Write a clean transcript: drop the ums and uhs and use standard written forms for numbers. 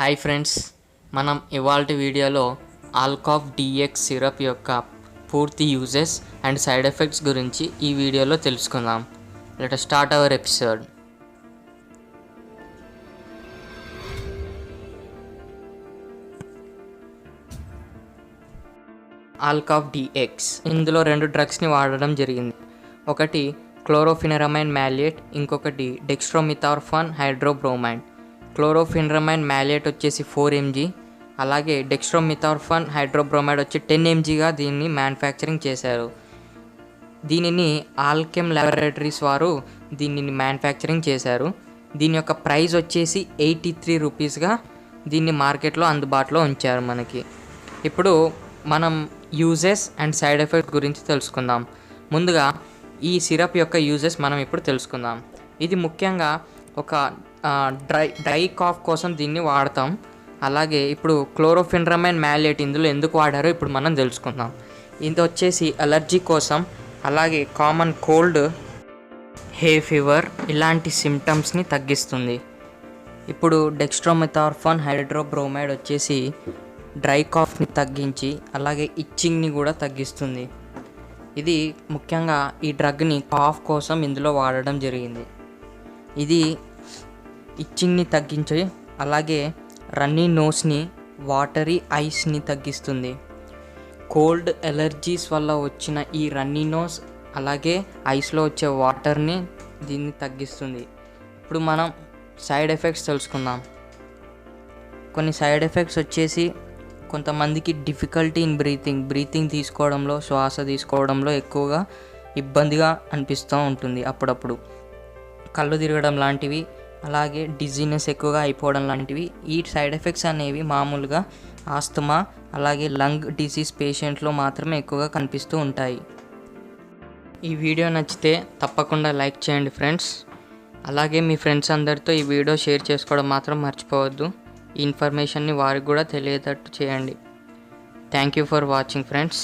Hi friends, మనం ఇవాల్టి వీడియోలో ఆల్కాఫ్ డిఎక్స్ సిరప్ యొక్క పూర్తి యూజెస్ అండ్ సైడ్ ఎఫెక్ట్స్ గురించి ఈ వీడియోలో తెలుసుకుందాం. Let us start our episode. Alkof DX ఇందులో రెండు డ్రగ్స్ని వాడడం జరిగింది. ఒకటి క్లోరోఫినరమైన్ మ్యాలియేట్, ఇంకొకటి డెక్స్ట్రోమిథార్ఫాన్ హైడ్రోబ్రోమైడ్. క్లోరోఫినరమైన్ మ్యాలియేట్ వచ్చేసి 4 mg, అలాగే డెక్స్ట్రోమిథార్ఫాన్ హైడ్రోబ్రోమైడ్ వచ్చి 10 mgగా దీన్ని మ్యానుఫ్యాక్చరింగ్ చేశారు. దీనిని ఆల్కెమ్ ల్యాబొరేటరీస్ వారు దీనిని మ్యానుఫ్యాక్చరింగ్ చేశారు. దీని యొక్క ప్రైస్ వచ్చేసి 83 రూపీస్గా దీన్ని మార్కెట్లో అందుబాటులో ఉంచారు మనకి. ఇప్పుడు మనం యూజెస్ అండ్ సైడ్ ఎఫెక్ట్ గురించి తెలుసుకుందాం. ముందుగా ఈ సిరప్ యొక్క యూజెస్ మనం ఇప్పుడు తెలుసుకుందాం. ఇది ముఖ్యంగా ఒక డ్రై కాఫ్ కోసం దీన్ని వాడతాం. అలాగే ఇప్పుడు క్లోరోఫినరమైన్ మ్యాలియేట్ ఇందులో ఎందుకు వాడారో ఇప్పుడు మనం తెలుసుకుందాం. ఇది వచ్చేసి అలర్జీ కోసం, అలాగే కామన్ కోల్డ్, హే ఫీవర్ ఇలాంటి సిమ్టమ్స్ని తగ్గిస్తుంది. ఇప్పుడు డెక్స్ట్రోమిథార్ఫాన్ హైడ్రోబ్రోమైడ్ వచ్చేసి డ్రై కాఫ్ని తగ్గించి అలాగే ఇచ్చింగ్ని కూడా తగ్గిస్తుంది. ఇది ముఖ్యంగా ఈ డ్రగ్ని కాఫ్ కోసం ఇందులో వాడడం జరిగింది. ఇది ఇచ్చింగ్ని తగ్గించి అలాగే రన్నీ నోస్ని, వాటరీ ఐస్ని తగ్గిస్తుంది. కోల్డ్ ఎలర్జీస్ వల్ల వచ్చిన ఈ రన్నీ నోస్ అలాగే ఐస్లో వచ్చే వాటర్ని దీన్ని తగ్గిస్తుంది. ఇప్పుడు మనం సైడ్ ఎఫెక్ట్స్ తెలుసుకుందాం. కొన్ని సైడ్ ఎఫెక్ట్స్ వచ్చేసి కొంతమందికి డిఫికల్టీ ఇన్ బ్రీతింగ్ తీసుకోవడంలో, శ్వాస తీసుకోవడంలో ఎక్కువగా ఇబ్బందిగా అనిపిస్తూ ఉంటుంది. అప్పుడప్పుడు కళ్ళు తిరగడం లాంటివి, అలాగే డిజీనెస్ ఎక్కువగా అయిపోవడం లాంటివి. ఈ సైడ్ ఎఫెక్ట్స్ అనేవి మామూలుగా ఆస్తమా అలాగే లంగ్ డిసీజ్ పేషెంట్లో మాత్రమే ఎక్కువగా కనిపిస్తూ ఉంటాయి. ఈ వీడియో నచ్చితే తప్పకుండా లైక్ చేయండి ఫ్రెండ్స్. అలాగే మీ ఫ్రెండ్స్ అందరితో ఈ వీడియో షేర్ చేసుకోవడం మాత్రం మర్చిపోవద్దు. ఈ ఇన్ఫర్మేషన్ని వారికి కూడా తెలియేటట్టు చేయండి. Thank you for watching friends.